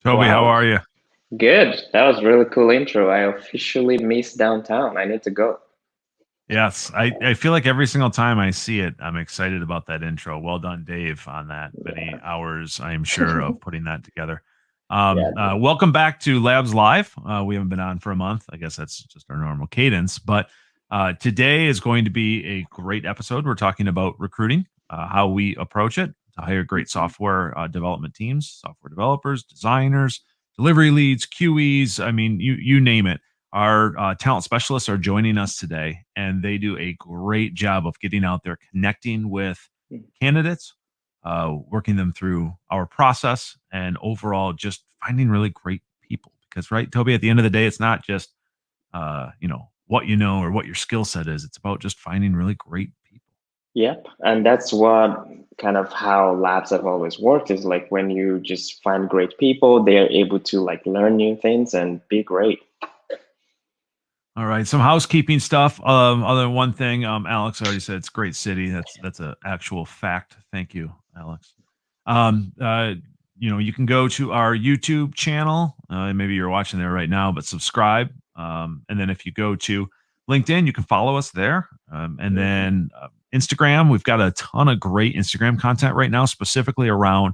Toby, how Wow, are you? good. That was really cool intro. I officially missed downtown. I need to go. Yes, I feel like every single time I see it, I'm excited about that intro. Well done, Dave, on that. Many Yeah. hours, I'm sure, of putting that together. Yeah. Welcome back to Labs Live. We haven't been on for a month. I guess that's just our normal cadence. But today is going to be a great episode. We're talking about recruiting, how we approach it to hire great software development teams, software developers, designers, delivery leads, QEs. I mean, you name it. Our talent specialists are joining us today, and they do a great job of getting out there, connecting with candidates, working them through our process, and overall just finding really great people. Because, right, Toby, at the end of the day, it's not just what you know or what your skill set is. It's about just finding really great people. Yep. And that's what kind of how labs have always worked is like when you just find great people, they are able to like learn new things and be great. All right, some housekeeping stuff. Other than one thing, Alex already said it's a great city. That's an actual fact. Thank you, Alex. Um, uh, you can go to our YouTube channel. Maybe you're watching there right now, but subscribe. And then if you go to LinkedIn, you can follow us there. And Mhm. then Instagram, we've got a ton of great Instagram content right now, specifically around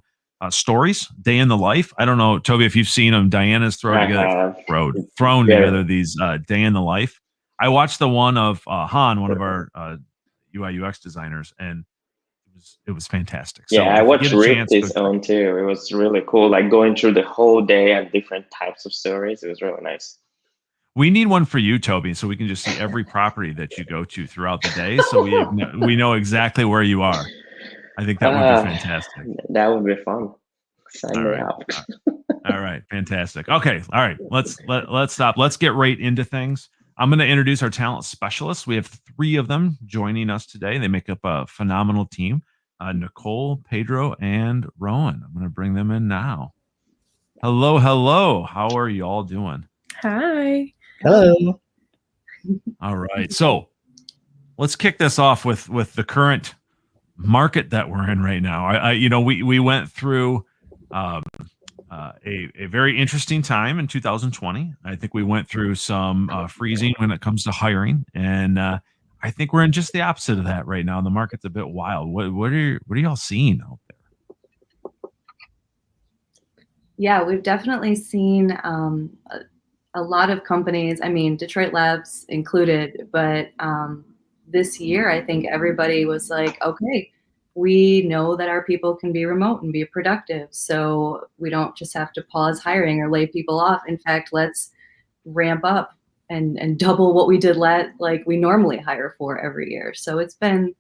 stories, day in the life. I don't know, Toby, if you've seen them. Diana's I have. It's thrown very together these day in the life. I watched the one of Han, one of our UI UX designers, and it was fantastic. yeah, So I if you watched get a Rift chance, go his check. own too. It was really cool, like going through the whole day and different types of stories. It was really nice. We need one for you, Toby, so we can just see every property that you go to throughout the day, so we know exactly where you are. I think that would be Ah, fantastic. that would be fun. Sign All me right. up. All right, fantastic. Okay, all right. Let's stop. Let's get right into things. I'm going to introduce our talent specialists. We have three of them joining us today. They make up a phenomenal team. Nicole, Pedro, and Rowan. I'm going to bring them in now. Hello, hello. How are you all doing? Hi. Hello. All right. So let's kick this off with the current market that we're in right now. We went through um, a very interesting time in 2020. I think we went through some freezing when it comes to hiring, and I think we're in just the opposite of that right now. The market's a bit wild. What are y'all seeing out there? Yeah, we've definitely seen a lot of companies, I mean, Detroit Labs included, but this year I think everybody was like, okay, we know that our people can be remote and be productive. So we don't just have to pause hiring or lay people off. In fact, let's ramp up and double what we did like we normally hire for every year. So it's been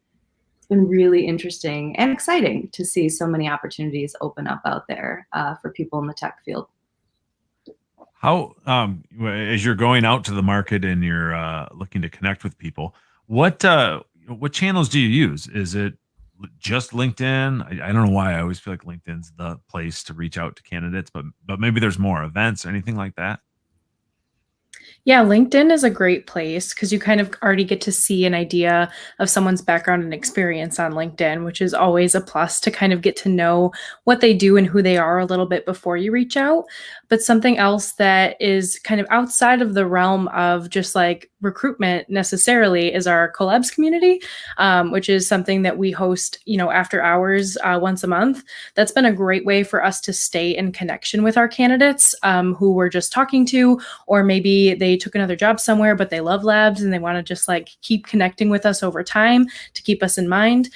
really interesting and exciting to see so many opportunities open up out there for people in the tech field. How as you're going out to the market and you're looking to connect with people, what channels do you use? Is it just LinkedIn? I don't know why I always feel like LinkedIn's the place to reach out to candidates, but maybe there's more events or anything like that. Yeah, LinkedIn is a great place because you kind of already get to see an idea of someone's background and experience on LinkedIn, which is always a plus to kind of get to know what they do and who they are a little bit before you reach out. But something else that is kind of outside of the realm of just like recruitment necessarily is our collabs community, which is something that we host, after hours once a month. That's been a great way for us to stay in connection with our candidates who we're just talking to, or maybe they took another job somewhere, but they love labs and they want to just like keep connecting with us over time to keep us in mind.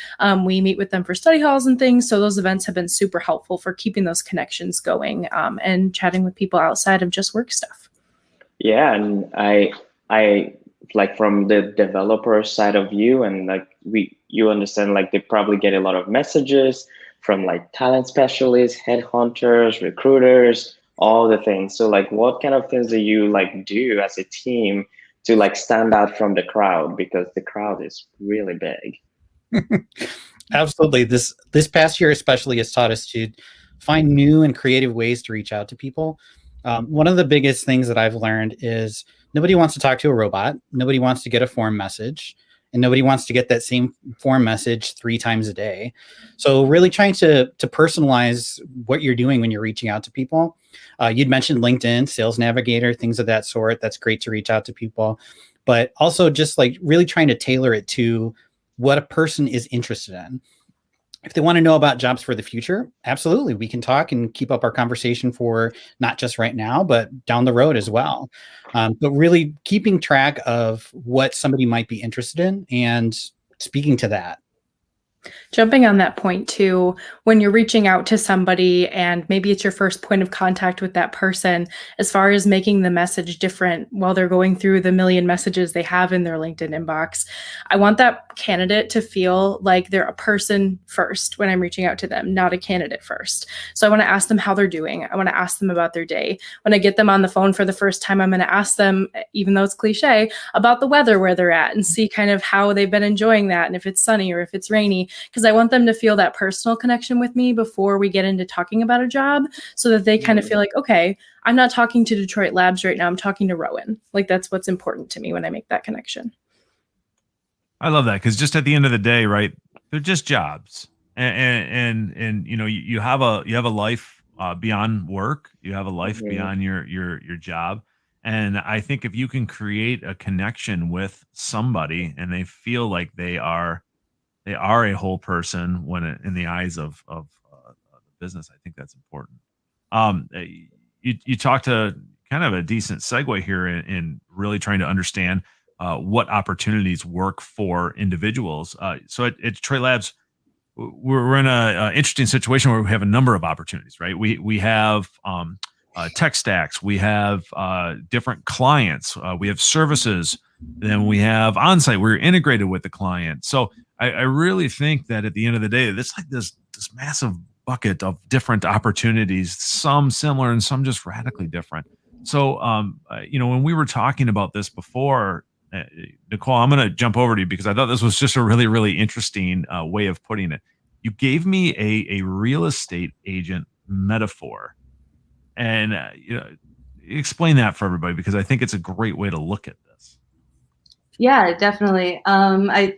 We meet with them for study halls and things. So those events have been super helpful for keeping those connections going and chatting with people outside of just work stuff. Yeah, and I like from the developer side of you, and like you understand like they probably get a lot of messages from like talent specialists, headhunters, recruiters, all the things. So like what kind of things do you like do as a team to like stand out from the crowd, because the crowd is really big. Absolutely. This past year especially has taught us to find new and creative ways to reach out to people. One of the biggest things that I've learned is nobody wants to talk to a robot. Nobody wants to get a form message. and nobody wants to get that same form message 3 times a day. So really trying to personalize what you're doing when you're reaching out to people. You'd mentioned LinkedIn, Sales Navigator, things of that sort. That's great to reach out to people, but also just like really trying to tailor it to what a person is interested in. If they want to know about jobs for the future, absolutely, we can talk and keep up our conversation for not just right now, but down the road as well. But really keeping track of what somebody might be interested in and speaking to that. Jumping on that point too, when you're reaching out to somebody and maybe it's your first point of contact with that person, as far as making the message different while they're going through the million messages they have in their LinkedIn inbox, I want that candidate to feel like they're a person first when I'm reaching out to them, not a candidate first. So I want to ask them how they're doing. I want to ask them about their day. When I get them on the phone for the first time, I'm going to ask them, even though it's cliche, about the weather where they're at and see kind of how they've been enjoying that and if it's sunny or if it's rainy, because I want them to feel that personal connection with me before we get into talking about a job, so that they kind of feel like, okay, I'm not talking to Detroit Labs right now, I'm talking to Rowan. Like, that's what's important to me when I make that connection. I love that, because just at the end of the day, right, they're just jobs, and you know, you have a life beyond work. You have a life beyond your job, and I think if you can create a connection with somebody and they feel like they are a whole person when in the eyes of the business, I think that's important. You talked to kind of a decent segue here in really trying to understand what opportunities work for individuals. So at Detroit Labs, we're in a interesting situation where we have a number of opportunities, right? We have tech stacks, we have different clients, we have services, then we have onsite. We're integrated with the client. So I really think that at the end of the day, it's like this massive bucket of different opportunities, some similar and some just radically different. So, you know, when we were talking about this before, Nicole, I'm going to jump over to you because I thought this was just a really, really interesting way of putting it. You gave me a real estate agent metaphor, and you know, explain that for everybody, because I think it's a great way to look at this. Yeah, definitely.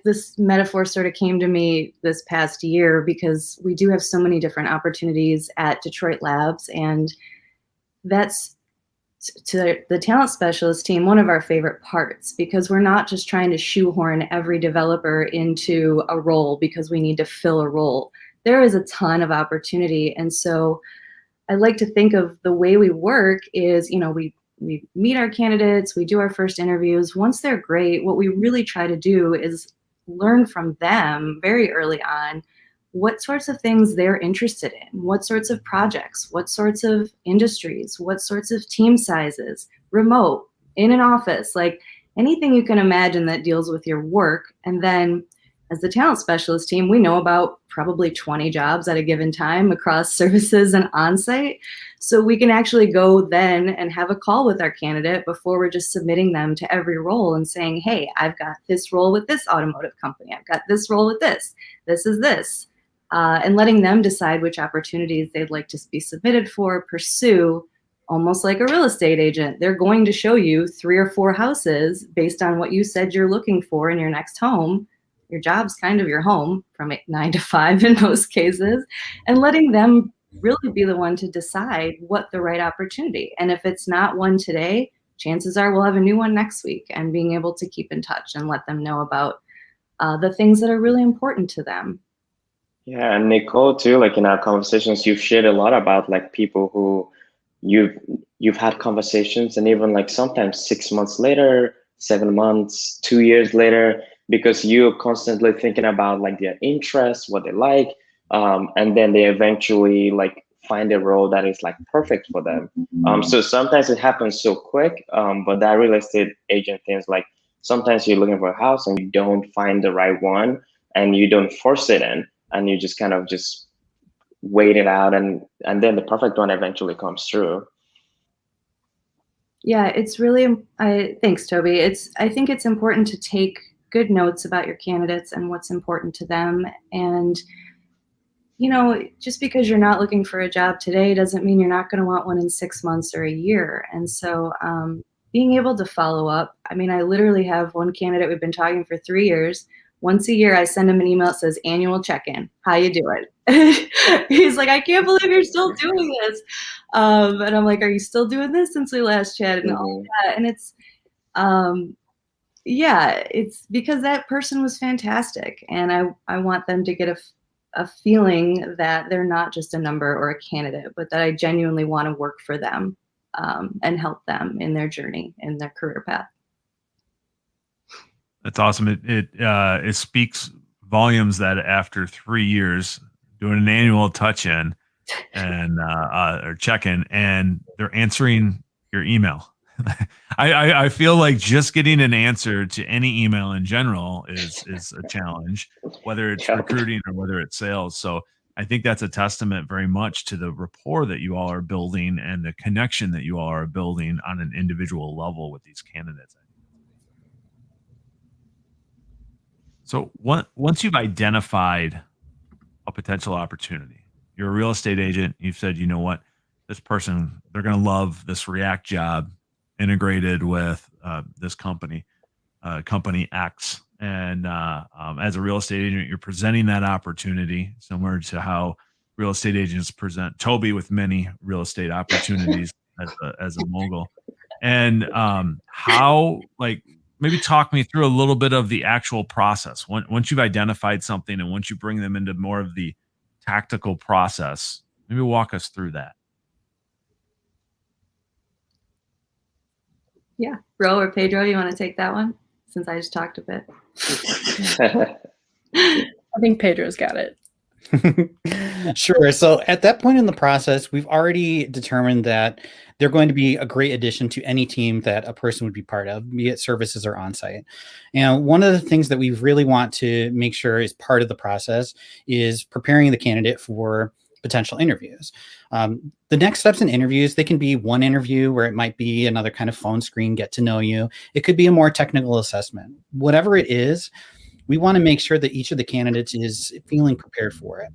This metaphor sort of came to me this past year because we do have so many different opportunities at Detroit Labs, and that's, to the talent specialist team, one of our favorite parts, because we're not just trying to shoehorn every developer into a role because we need to fill a role. There is a ton of opportunity. And so I like to think of the way we work is, you know, we meet our candidates, we do our first interviews. Once they're great, what we really try to do is learn from them very early on what sorts of things they're interested in, what sorts of projects, what sorts of industries, what sorts of team sizes, remote, in an office, like anything you can imagine that deals with your work. And then as the talent specialist team, we know about probably 20 jobs at a given time across services and onsite. So we can actually go then and have a call with our candidate before we're just submitting them to every role and saying, hey, I've got this role with this automotive company. I've got this role with this. This is this. And letting them decide which opportunities they'd like to be submitted for, pursue, almost like a real estate agent. They're going to show you 3 or 4 houses based on what you said you're looking for in your next home. Your job's kind of your home from 9 to 5 in most cases, and letting them really be the one to decide what the right opportunity. And if it's not one today, chances are we'll have a new one next week, and being able to keep in touch and let them know about the things that are really important to them. Yeah, and Nicole too, like in our conversations, you've shared a lot about like people who you've had conversations, and even like sometimes 6 months later, 7 months, 2 years later, because you're constantly thinking about like their interests, what they like, and then they eventually like find a role that is like perfect for them. So sometimes it happens so quick, but that real estate agent thing is like sometimes you're looking for a house and you don't find the right one, and you don't force it in, and you just kind of just wait it out, and then the perfect one eventually comes through. Yeah, it's really, thanks, Toby. I think it's important to take good notes about your candidates and what's important to them. And, you know, just because you're not looking for a job today doesn't mean you're not going to want one in 6 months or a year. And so being able to follow up. I mean, I literally have one candidate, we've been talking for 3 years. Once a year, I send him an email that says annual check-in. How you doing? He's like, I can't believe you're still doing this. And I'm like, are you still doing this since we last chatted? And all that. And it's, yeah, it's because that person was fantastic. And I want them to get a feeling that they're not just a number or a candidate, but that I genuinely want to work for them and help them in their journey, in their career path. That's awesome. It speaks volumes that after 3 years doing an annual touch-in and or check-in, and they're answering your email. I feel like just getting an answer to any email in general is a challenge, whether it's recruiting or whether it's sales. So I think that's a testament very much to the rapport that you all are building and the connection that you all are building on an individual level with these candidates. So once you've identified a potential opportunity, you're a real estate agent, you've said, you know what, this person, they're going to love this React job integrated with this company, company X. And as a real estate agent, you're presenting that opportunity similar to how real estate agents present Tobi with many real estate opportunities as a mogul. And how, like, maybe talk me through a little bit of the actual process. Once you've identified something and once you bring them into more of the tactical process, maybe walk us through that. Yeah. Ro or Pedro, you want to take that one? Since I just talked a bit. I think Pedro's got it. Sure. So at that point in the process, we've already determined that they're going to be a great addition to any team that a person would be part of, be it services or on-site. And one of the things that we really want to make sure is part of the process is preparing the candidate for potential interviews. The next steps in interviews, they can be one interview where it might be another kind of phone screen, get to know you. It could be a more technical assessment. Whatever it is, we want to make sure that each of the candidates is feeling prepared for it.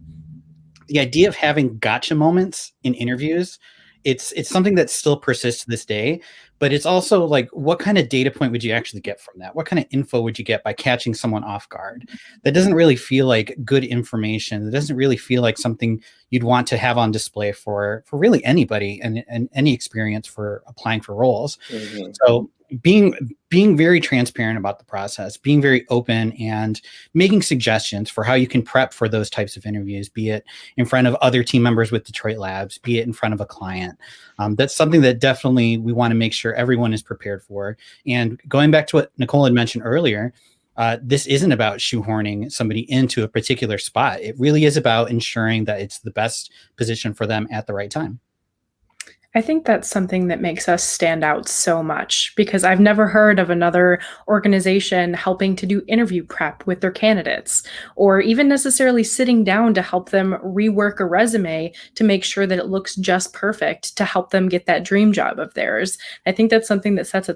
The idea of having gotcha moments in interviews, it's something that still persists to this day, but it's also like, what kind of data point would you actually get from that? What kind of info would you get by catching someone off guard? That doesn't really feel like good information. It doesn't really feel like something you'd want to have on display for really anybody and any experience for applying for roles. Mm-hmm. So being very transparent about the process, being very open and making suggestions for how you can prep for those types of interviews, be it in front of other team members with Detroit Labs, be it in front of a client. That's something that definitely we want to make sure everyone is prepared for. And going back to what Nicole had mentioned earlier, this isn't about shoehorning somebody into a particular spot. It really is about ensuring that it's the best position for them at the right time. I think that's something that makes us stand out so much, because I've never heard of another organization helping to do interview prep with their candidates, or even necessarily sitting down to help them rework a resume to make sure that it looks just perfect to help them get that dream job of theirs. I think that's something that sets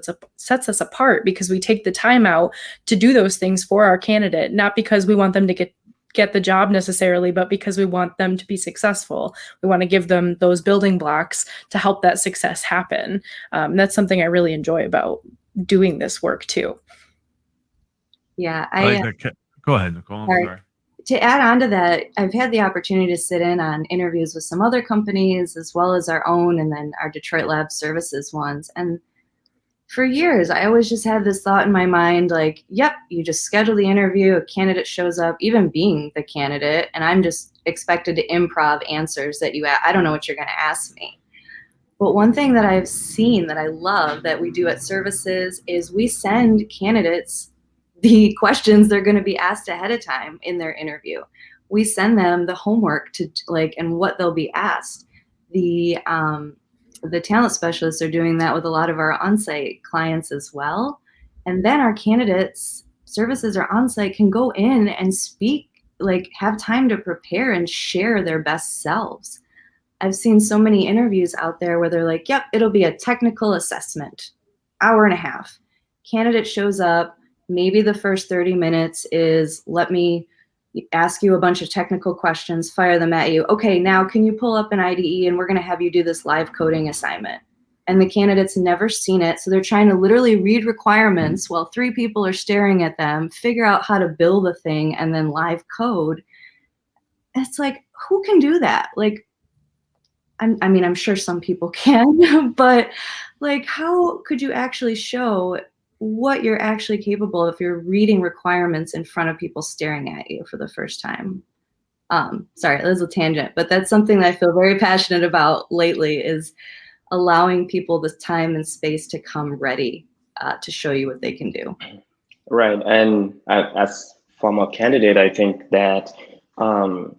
us apart, because we take the time out to do those things for our candidate, not because we want them to get the job necessarily, but because we want them to be successful. We want to give them those building blocks to help that success happen. That's something I really enjoy about doing this work too. Yeah. Go ahead, Nicole. Sorry. To add on to that, I've had the opportunity to sit in on interviews with some other companies as well as our own, and then our Detroit Lab Services ones. And for years, I always just had this thought in my mind, like, yep, you just schedule the interview, a candidate shows up, even being the candidate, and I'm just expected to improv answers that I don't know what you're going to ask me. But one thing that I've seen that I love that we do at Services is we send candidates the questions they're going to be asked ahead of time in their interview. We send them the homework to and what they'll be asked. The talent specialists are doing that with a lot of our on-site clients as well. And then our candidates, Services or on-site, can go in and speak, have time to prepare and share their best selves. I've seen so many interviews out there where they're like, yep, it'll be a technical assessment, hour and a half. Candidate shows up, maybe the first 30 minutes is, let me ask you a bunch of technical questions, fire them at you. Okay, now can you pull up an IDE and we're going to have you do this live coding assignment. and the candidate's never seen it. So they're trying to literally read requirements while 3 people are staring at them, figure out how to build a thing, and then live code. It's like, who can do that? Like, I mean, I'm sure some people can, but like, how could you actually show what you're actually capable if you're reading requirements in front of people staring at you for the first time? Sorry, that was a tangent, but that's something that I feel very passionate about lately, is allowing people the time and space to come ready to show you what they can do. Right. And as former candidate, I think that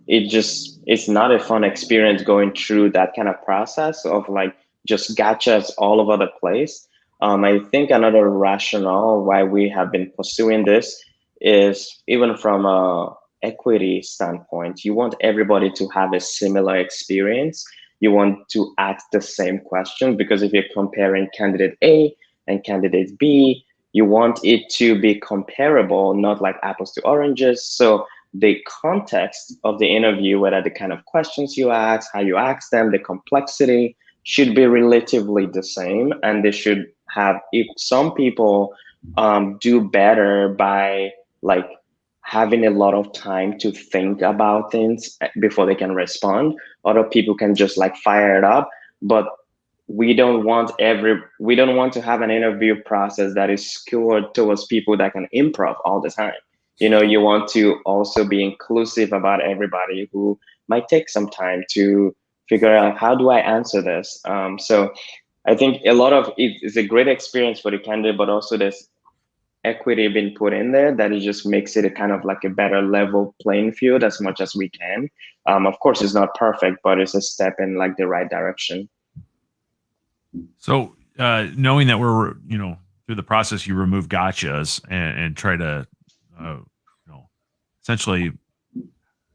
it's not a fun experience going through that kind of process of like just gotchas all over the place. I think another rationale why we have been pursuing this is even from a equity standpoint, you want everybody to have a similar experience. You want to ask the same questions, because if you're comparing candidate A and candidate B, you want it to be comparable, not like apples to oranges. So the context of the interview, whether the kind of questions you ask, how you ask them, the complexity should be relatively the same. And they should have, if some people do better by like having a lot of time to think about things before they can respond. Other people can just like fire it up, but we don't want to have an interview process that is skewed towards people that can improv all the time. You know, you want to also be inclusive about everybody who might take some time to figure out, how do I answer this? So I think a lot of it is a great experience for the candidate, but also there's equity being put in there that it just makes it a kind of like a better level playing field as much as we can. Of course, it's not perfect, but it's a step in like the right direction. So knowing that we're, through the process, you remove gotchas and try to, essentially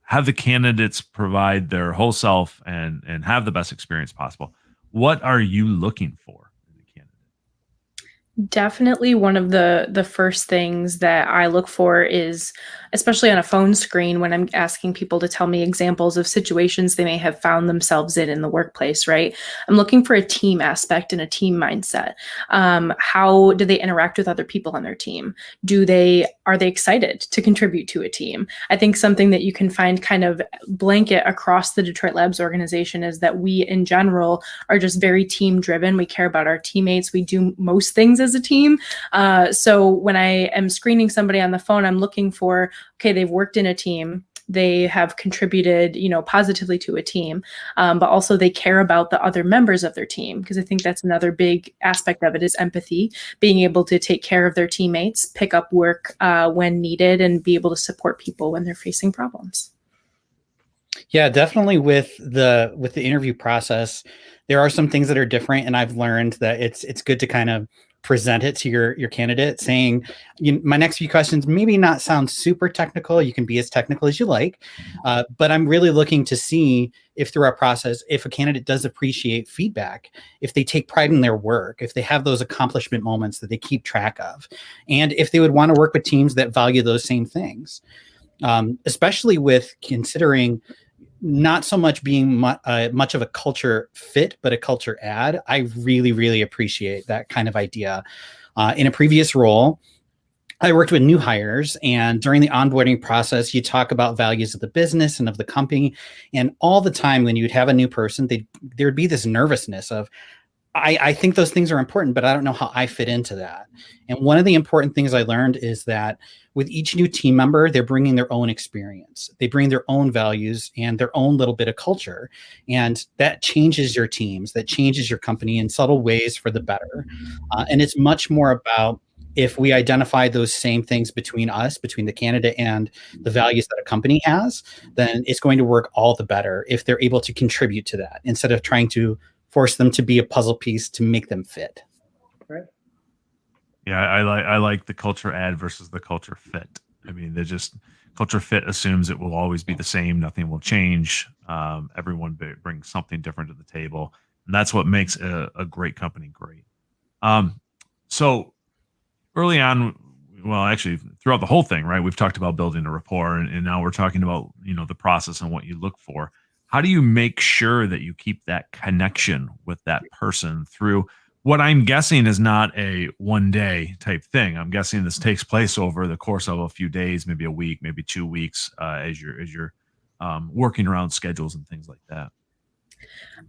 have the candidates provide their whole self and have the best experience possible. What are you looking for in a candidate? Definitely one of the first things that I look for is, especially on a phone screen, when I'm asking people to tell me examples of situations they may have found themselves in the workplace, right? I'm looking for a team aspect and a team mindset. How do they interact with other people on their team? Are they excited to contribute to a team? I think something that you can find kind of blanket across the Detroit Labs organization is that we in general are just very team driven. We care about our teammates. We do most things as a team. So when I am screening somebody on the phone, I'm looking for, okay, they've worked in a team. They have contributed, positively to a team, but also they care about the other members of their team. Because I think that's another big aspect of it is empathy, being able to take care of their teammates, pick up work when needed, and be able to support people when they're facing problems. Yeah, definitely with the interview process, there are some things that are different, and I've learned that it's good to kind of present it to your candidate, saying, my next few questions maybe not sound super technical. You can be as technical as you like, but I'm really looking to see if through our process, if a candidate does appreciate feedback, if they take pride in their work, if they have those accomplishment moments that they keep track of, and if they would want to work with teams that value those same things, especially with considering not so much being much of a culture fit, but a culture add. I really, really appreciate that kind of idea. In a previous role, I worked with new hires, and during the onboarding process, you talk about values of the business and of the company. And all the time when you'd have a new person, there'd be this nervousness of, I think those things are important, but I don't know how I fit into that. And one of the important things I learned is that with each new team member, they're bringing their own experience. They bring their own values and their own little bit of culture. And that changes your teams, that changes your company in subtle ways for the better. And it's much more about, if we identify those same things between us, between the candidate and the values that a company has, then it's going to work all the better if they're able to contribute to that instead of trying to force them to be a puzzle piece to make them fit. Right. Yeah, I like the culture add versus the culture fit. I mean, culture fit assumes it will always be the same. Nothing will change. Everyone brings something different to the table. And that's what makes a great company great. So early on, well, actually throughout the whole thing, right, we've talked about building a rapport, and now we're talking about, the process and what you look for. how do you make sure that you keep that connection with that person through what I'm guessing is not a one day type thing? I'm guessing this takes place over the course of a few days, maybe a week, maybe 2 weeks, as you're working around schedules and things like that.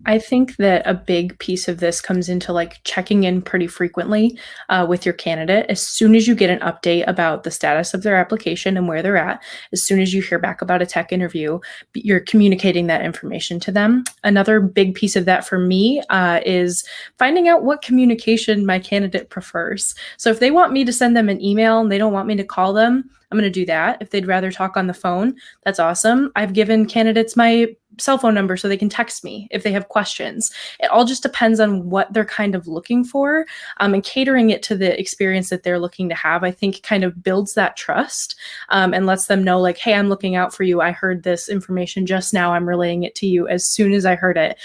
I think that a big piece of this comes into like checking in pretty frequently with your candidate. As soon as you get an update about the status of their application and where they're at, as soon as you hear back about a tech interview, you're communicating that information to them. Another big piece of that for me is finding out what communication my candidate prefers. So if they want me to send them an email and they don't want me to call them, I'm going to do that. If they'd rather talk on the phone, that's awesome. I've given candidates my cell phone number so they can text me if they have questions. It all just depends on what they're kind of looking for, and catering it to the experience that they're looking to have, I think kind of builds that trust and lets them know like, hey, I'm looking out for you. I heard this information just now. I'm relaying it to you as soon as I heard it.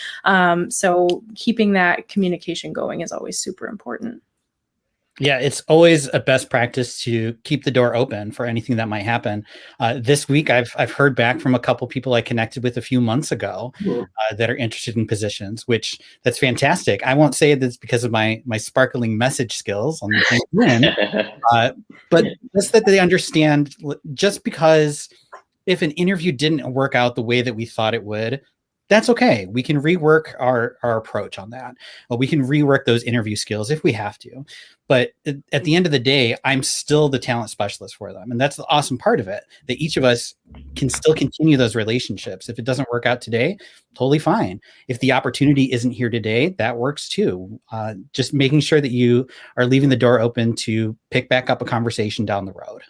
So keeping that communication going is always super important. Yeah, it's always a best practice to keep the door open for anything that might happen. This week, I've heard back from a couple people I connected with a few months ago that are interested in positions, which that's fantastic. I won't say that's because of my sparkling message skills on LinkedIn, but just that they understand. Just because if an interview didn't work out the way that we thought it would, that's okay. We can rework our approach on that. We can rework those interview skills if we have to. But at the end of the day, I'm still the talent specialist for them. And that's the awesome part of it, that each of us can still continue those relationships. If it doesn't work out today, totally fine. If the opportunity isn't here today, that works too. Just making sure that you are leaving the door open to pick back up a conversation down the road.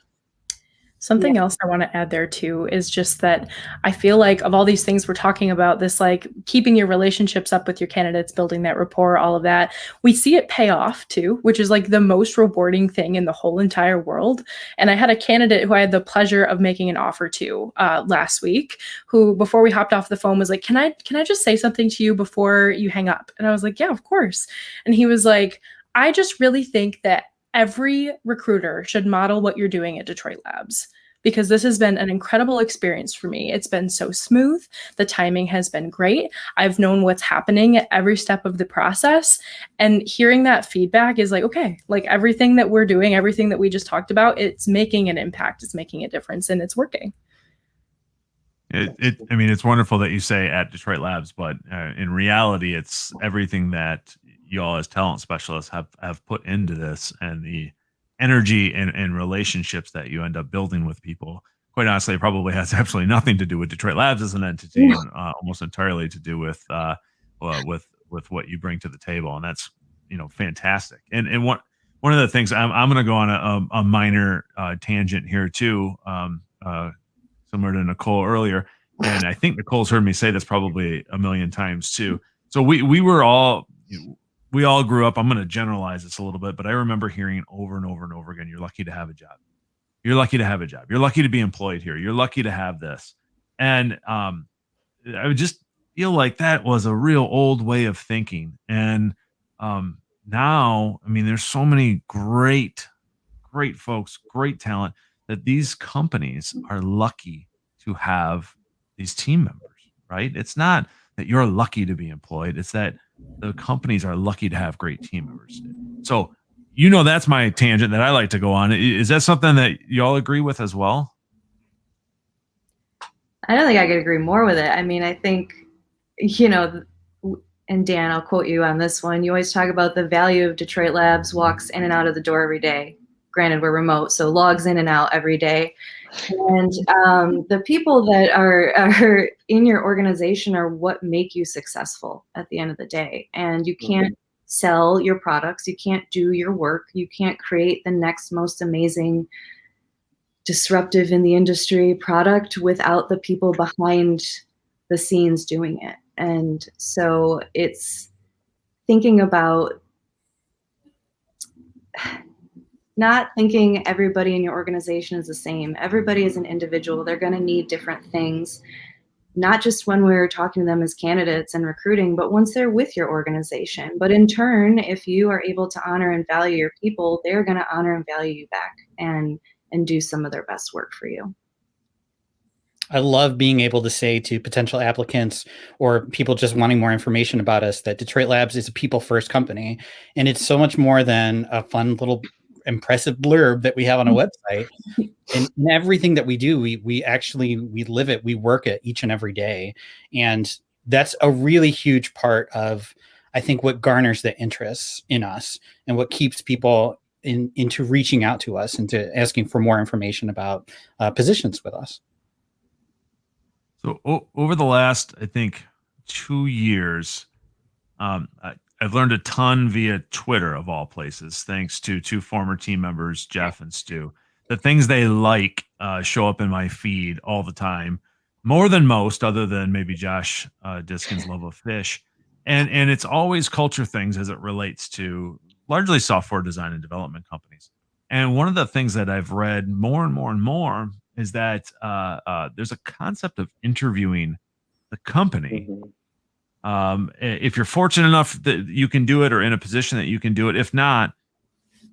Something else I want to add there too is just that I feel like of all these things we're talking about, this like keeping your relationships up with your candidates, building that rapport, all of that, we see it pay off too, which is like the most rewarding thing in the whole entire world. And I had a candidate who I had the pleasure of making an offer to last week, who before we hopped off the phone was like, can I just say something to you before you hang up? And I was like, yeah, of course. And he was like, I just really think that every recruiter should model what you're doing at Detroit Labs, because this has been an incredible experience for me. It's been so smooth. The timing has been great. I've known what's happening at every step of the process. And hearing that feedback is like, okay, like everything that we're doing, everything that we just talked about, it's making an impact, it's making a difference, and it's working. I mean, it's wonderful that you say at Detroit Labs, but in reality, it's everything that you all as talent specialists have put into this, and the energy and relationships that you end up building with people. Quite honestly, it probably has absolutely nothing to do with Detroit Labs as an entity, and almost entirely to do with what you bring to the table, and that's fantastic. And one of the things I'm going to go on a minor tangent here too, similar to Nicole earlier, and I think Nicole's heard me say this probably a million times too. So we were all. We all grew up. I'm going to generalize this a little bit, but I remember hearing over and over and over again, you're lucky to have a job. You're lucky to have a job. You're lucky to be employed here. You're lucky to have this. And I would just feel like that was a real old way of thinking. And now, I mean, there's so many great folks, great talent, that these companies are lucky to have these team members, right? It's not that you're lucky to be employed. It's that the companies are lucky to have great team members. So, that's my tangent that I like to go on. Is that something that you all agree with as well? I don't think I could agree more with it. I mean, I think, and Dan, I'll quote you on this one. You always talk about the value of Detroit Labs walks in and out of the door every day. Granted, we're remote, so logs in and out every day. And the people that are in your organization are what make you successful at the end of the day. And you can't sell your products. You can't do your work. You can't create the next most amazing, disruptive in the industry product without the people behind the scenes doing it. And so it's thinking about not thinking everybody in your organization is the same. Everybody is an individual. They're going to need different things, not just when we're talking to them as candidates and recruiting, but once they're with your organization. But in turn, if you are able to honor and value your people, they're going to honor and value you back and do some of their best work for you. I love being able to say to potential applicants or people just wanting more information about us that Detroit Labs is a people first company. And it's so much more than a fun little impressive blurb that we have on a website. And in everything that we do, we actually live it, we work it each and every day. And that's a really huge part of, I think, what garners the interest in us and what keeps people into reaching out to us and to asking for more information about positions with us. So over the last, I think, 2 years, I've learned a ton via Twitter of all places, thanks to two former team members, Jeff and Stu. The things they like show up in my feed all the time, more than most, other than maybe Josh Diskin's love of fish. And it's always culture things as it relates to largely software design and development companies. And one of the things that I've read more and more and more is that there's a concept of interviewing the company. If you're fortunate enough that you can do it, or in a position that you can do it, if not,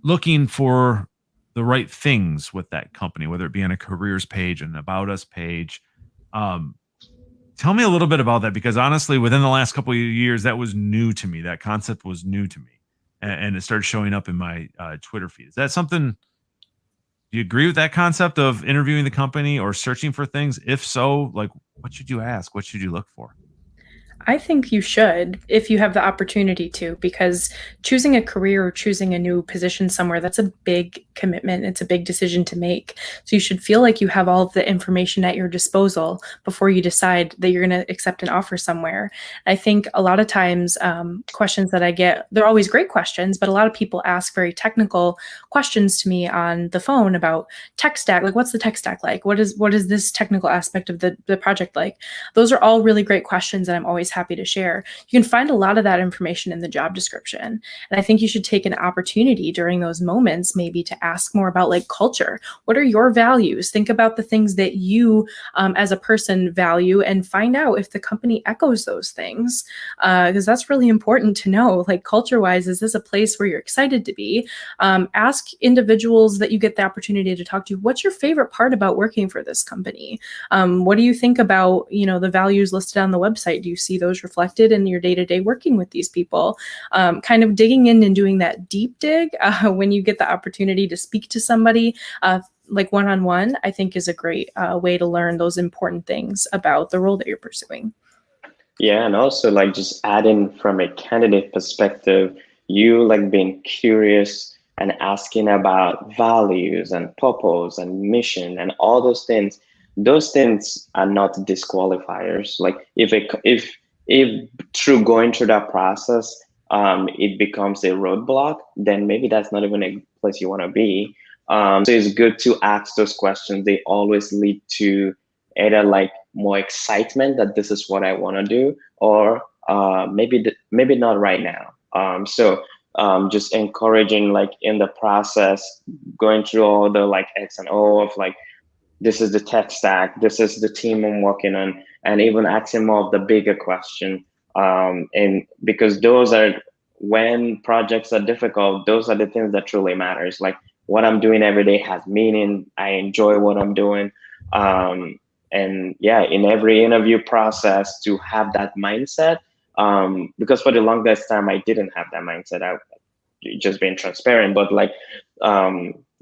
looking for the right things with that company, whether it be on a careers page, an about us page. Tell me a little bit about that, because honestly, within the last couple of years, that was new to me. That concept was new to me, and it started showing up in my Twitter feed. Is that something? Do you agree with that concept of interviewing the company or searching for things? If so, like, what should you ask? What should you look for? I think you should, if you have the opportunity to, because choosing a career or choosing a new position somewhere, that's a big commitment. It's a big decision to make. So you should feel like you have all of the information at your disposal before you decide that you're going to accept an offer somewhere. I think a lot of times questions that I get, they're always great questions, but a lot of people ask very technical questions to me on the phone about tech stack. Like, what's the tech stack like? What is this technical aspect of the project like? Those are all really great questions, and I'm always happy to share. You can find a lot of that information in the job description. And I think you should take an opportunity during those moments maybe to ask more about like culture. What are your values? Think about the things that you as a person value, and find out if the company echoes those things. Because that's really important to know. Like, culture-wise, is this a place where you're excited to be? Ask individuals that you get the opportunity to talk to, what's your favorite part about working for this company? What do you think about, the values listed on the website? Do you see those reflected in your day-to-day working with these people? Kind of digging in and doing that deep dig when you get the opportunity to speak to somebody like one-on-one, I think is a great way to learn those important things about the role that you're pursuing. Yeah, and also like just adding from a candidate perspective, you like being curious and asking about values and purpose and mission and all those things are not disqualifiers. Like if through going through that process, it becomes a roadblock, then maybe that's not even a place you want to be. So it's good to ask those questions. They always lead to either like more excitement that this is what I want to do, or maybe not right now. So just encouraging, like in the process, going through all the like X and O of like, this is the tech stack, this is the team I'm working on, and even asking more of the bigger question. And because those are, when projects are difficult, those are the things that truly matters. Like, what I'm doing every day has meaning. I enjoy what I'm doing. And yeah, in every interview process, to have that mindset, because for the longest time, I didn't have that mindset. I just being transparent, but like,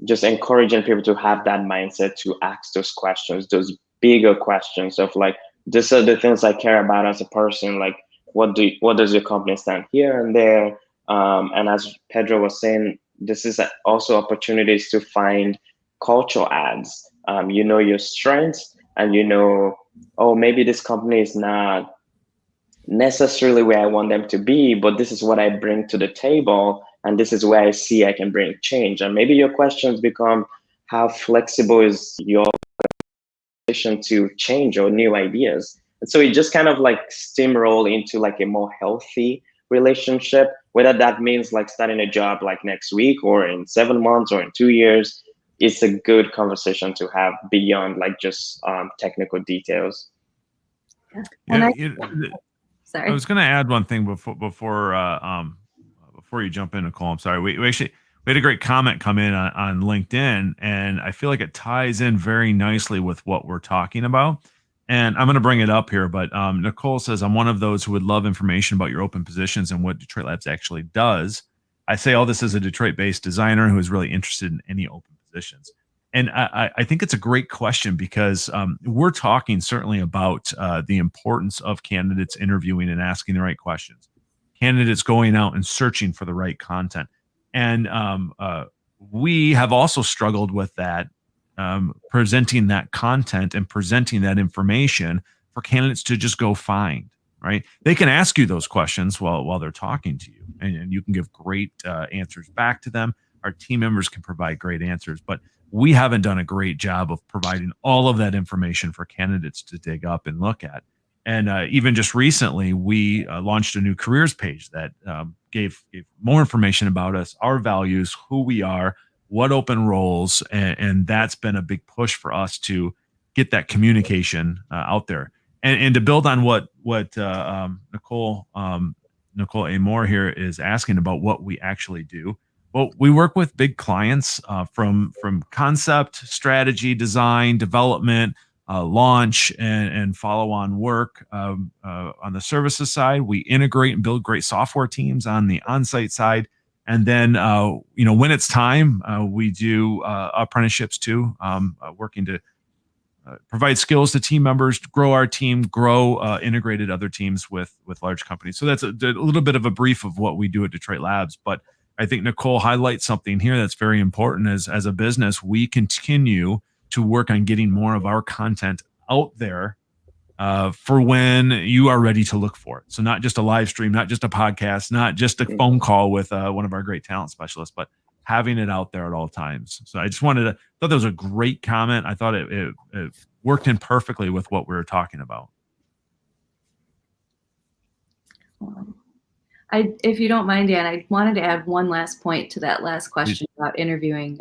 just encouraging people to have that mindset to ask those questions, those bigger questions of like, these are the things I care about as a person. Like, what does your company stand here and there? And as Pedro was saying, this is also opportunities to find cultural ads. Your strengths, and oh, maybe this company is not necessarily where I want them to be, but this is what I bring to the table, and this is where I see I can bring change. And maybe your questions become, how flexible is your position to change or new ideas? And so it just kind of like steamroll into like a more healthy relationship, whether that means like starting a job like next week or in 7 months or in 2 years. It's a good conversation to have beyond like just technical details. Sorry. I was going to add one thing before you jump in, Nicole. I'm sorry. We actually had a great comment come in on LinkedIn, and I feel like it ties in very nicely with what we're talking about. And I'm going to bring it up here, but Nicole says, I'm one of those who would love information about your open positions and what Detroit Labs actually does. I say all this as a Detroit-based designer who is really interested in any open positions. And I think it's a great question because we're talking certainly about the importance of candidates interviewing and asking the right questions, candidates going out and searching for the right content. And we have also struggled with that, presenting that content and presenting that information for candidates to just go find, right? They can ask you those questions while they're talking to you, and you can give great answers back to them. Our team members can provide great answers, but we haven't done a great job of providing all of that information for candidates to dig up and look at. And even just recently, we launched a new careers page that gave more information about us, our values, who we are, what open roles, and that's been a big push for us to get that communication out there. And to build on what Nicole A. Moore here is asking about what we actually do. Well, we work with big clients from concept, strategy, design, development, launch, and follow-on work. On the services side, we integrate and build great software teams on the on-site side. And then, when it's time, we do apprenticeships too, working to provide skills to team members, grow our team, grow integrated other teams with large companies. So that's a little bit of a brief of what we do at Detroit Labs. But I think Nicole highlights something here that's very important. As a business, we continue to work on getting more of our content out there for when you are ready to look for it. So not just a live stream, not just a podcast, not just a phone call with one of our great talent specialists, but having it out there at all times. So I just thought that was a great comment. I thought it worked in perfectly with what we were talking about. If you don't mind, Dan, I wanted to add one last point to that last question about interviewing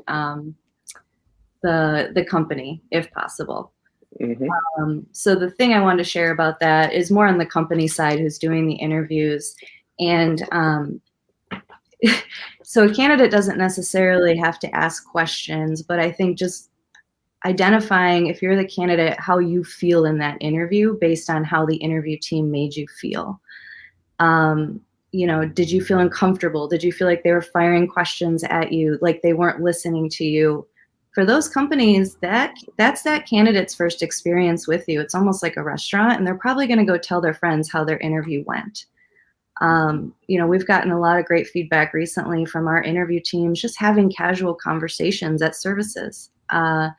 the company, if possible. Mm-hmm. So the thing I wanted to share about that is more on the company side who's doing the interviews. And so a candidate doesn't necessarily have to ask questions, but I think just identifying, if you're the candidate, how you feel in that interview based on how the interview team made you feel. Did you feel uncomfortable? Did you feel like they were firing questions at you, like they weren't listening to you? For those companies, that's that candidate's first experience with you. It's almost like a restaurant, and they're probably going to go tell their friends how their interview went. We've gotten a lot of great feedback recently from our interview teams, just having casual conversations at services and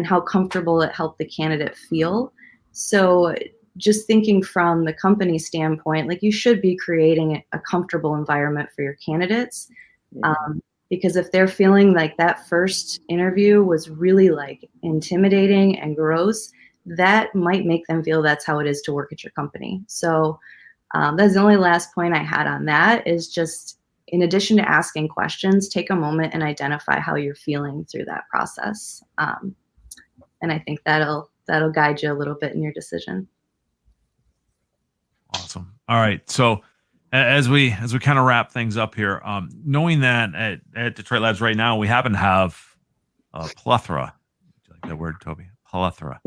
how comfortable it helped the candidate feel. So just thinking from the company standpoint, like you should be creating a comfortable environment for your candidates. Because if they're feeling like that first interview was really like intimidating and gross, that might make them feel that's how it is to work at your company. So that's the only last point I had on that, is just in addition to asking questions, take a moment and identify how you're feeling through that process. And I think that'll guide you a little bit in your decision. Awesome. All right. So as we kind of wrap things up here, knowing that at Detroit Labs right now, we happen to have a plethora, do you like that word, Tobi? Plethora,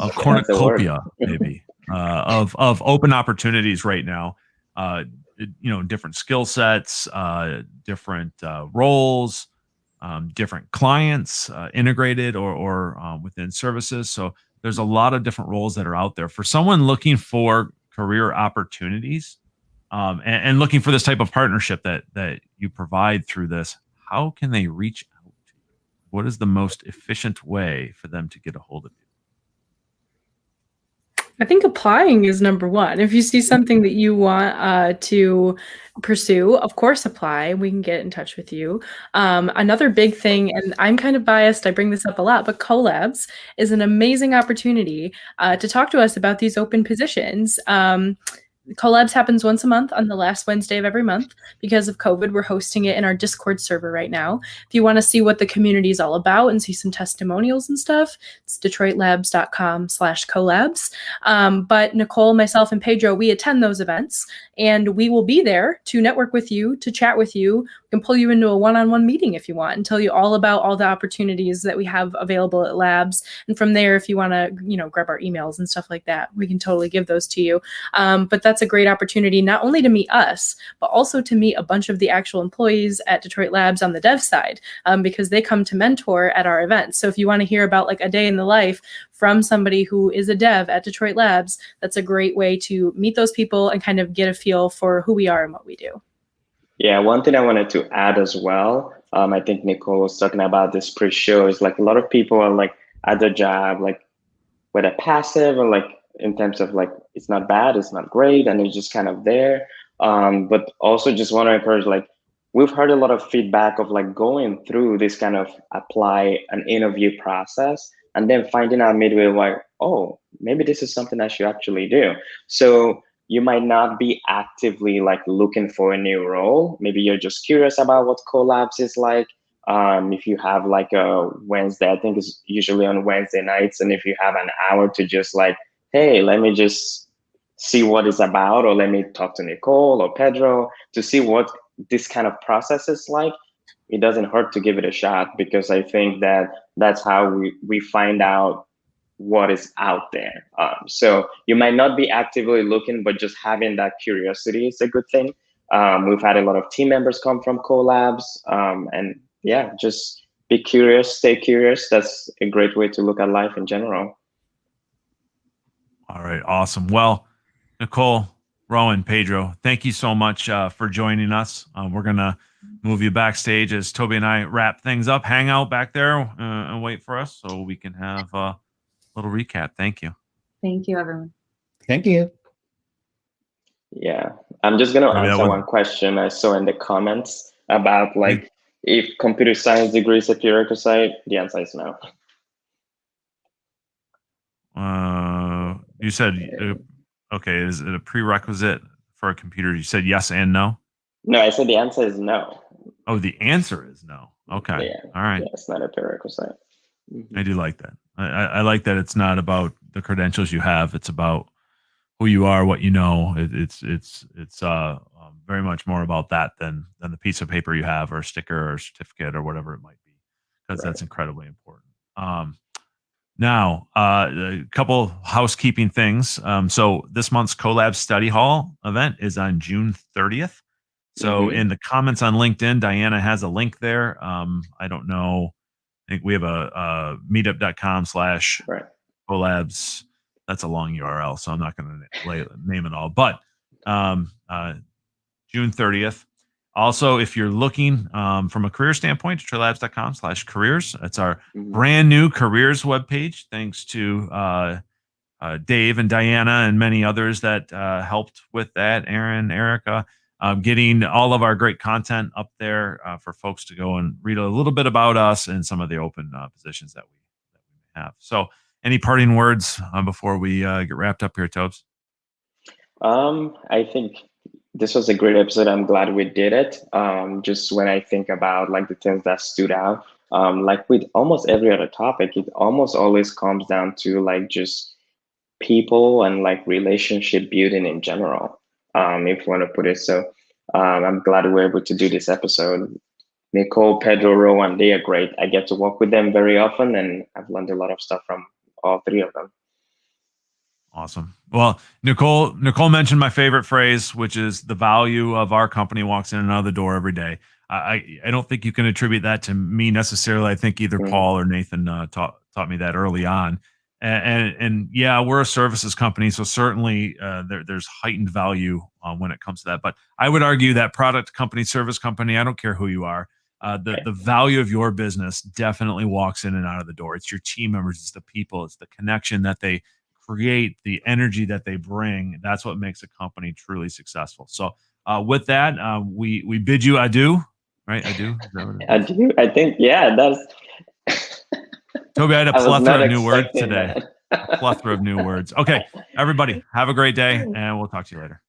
a cornucopia, maybe, of open opportunities right now. Different skill sets, different roles, different clients, integrated or within services. So there's a lot of different roles that are out there for someone looking for career opportunities. And looking for this type of partnership that you provide through this. How can they reach out to you? What is the most efficient way for them to get a hold of you? I think applying is number one. If you see something that you want to pursue, of course, apply. We can get in touch with you. Another big thing, and I'm kind of biased, I bring this up a lot, but collabs is an amazing opportunity to talk to us about these open positions. Collabs happens once a month on the last Wednesday of every month. Because of COVID, we're hosting it in our Discord server right now. If you want to see what the community is all about and see some testimonials and stuff, it's detroitlabs.com/collabs. But Nicole, myself, and Pedro, we attend those events, and we will be there to network with you, to chat with you. can pull you into a one-on-one meeting if you want and tell you all about all the opportunities that we have available at labs. And from there, if you want to, grab our emails and stuff like that, we can totally give those to you. But that's a great opportunity not only to meet us, but also to meet a bunch of the actual employees at Detroit Labs on the dev side, because they come to mentor at our events. So if you want to hear about like a day in the life from somebody who is a dev at Detroit Labs, that's a great way to meet those people and kind of get a feel for who we are and what we do. Yeah, one thing I wanted to add as well, I think Nicole was talking about this pre-show, is like a lot of people are like at their job, like whether passive or like in terms of like, it's not bad, it's not great, and it's just kind of there. But also just want to encourage, like, we've heard a lot of feedback of like going through this kind of apply an interview process and then finding out midway like, oh, maybe this is something I should actually do. So you might not be actively like looking for a new role. Maybe you're just curious about what collabs is like. If you have like a Wednesday, I think it's usually on Wednesday nights. And if you have an hour to just like, hey, let me just see what it's about, or let me talk to Nicole or Pedro to see what this kind of process is like, it doesn't hurt to give it a shot, because I think that that's how we find out what is out there. So you might not be actively looking, but just having that curiosity is a good thing. We've had a lot of team members come from collabs, and yeah, just be curious, stay curious. That's a great way to look at life in general. All right, awesome. Well, Nicole, Rowan, Pedro, thank you so much for joining us. We're going to move you backstage as Tobi and I wrap things up. Hang out back there and wait for us so we can have a little recap. Thank you. Thank you, everyone. Thank you. Yeah, I'm just going to answer one question I saw in the comments about like, if computer science degree is a prerequisite. The answer is no. You said, okay, is it a prerequisite for a computer? You said yes and no? No, I said the answer is no. Oh, the answer is no. Okay. Yeah. All right. Yeah, it's not a prerequisite. I do like that. I like that it's not about the credentials you have. It's about who you are, what you know. It's very much more about that than the piece of paper you have or a sticker or a certificate or whatever it might be, because that's incredibly important. Now, a couple housekeeping things. So this month's Collab Study Hall event is on June 30th. So in the comments on LinkedIn, Diana has a link there. I don't know. I think we have a meetup.com/collabs. That's a long URL, so I'm not going to name it all. But June 30th. Also, if you're looking from a career standpoint, detroitlabs.com/careers. That's our brand new careers webpage. Thanks to Dave and Diana and many others that helped with that. Aaron, Erica, getting all of our great content up there for folks to go and read a little bit about us and some of the open positions that we have. So, any parting words before we get wrapped up here, Tobes? I think this was a great episode. I'm glad we did it. Just when I think about like the things that stood out, like with almost every other topic, it almost always comes down to like just people and like relationship building in general, if you want to put it. So I'm glad we were able to do this episode. Nicole, Pedro, Rowan, they are great. I get to work with them very often, and I've learned a lot of stuff from all three of them. Awesome. Well, Nicole mentioned my favorite phrase, which is the value of our company walks in and out of the door every day. I don't think you can attribute that to me necessarily. I think either Paul or Nathan taught me that early on. And yeah, we're a services company, so certainly there's heightened value when it comes to that. But I would argue that product company, service company, I don't care who you are, the value of your business definitely walks in and out of the door. It's your team members, it's the people, it's the connection that they create, the energy that they bring. That's what makes a company truly successful. So with that, we bid you adieu, right? Adieu. Adieu. I think, yeah, that's. Tobi, I had a plethora of new words today. A plethora of new words. Okay, everybody, have a great day, and we'll talk to you later.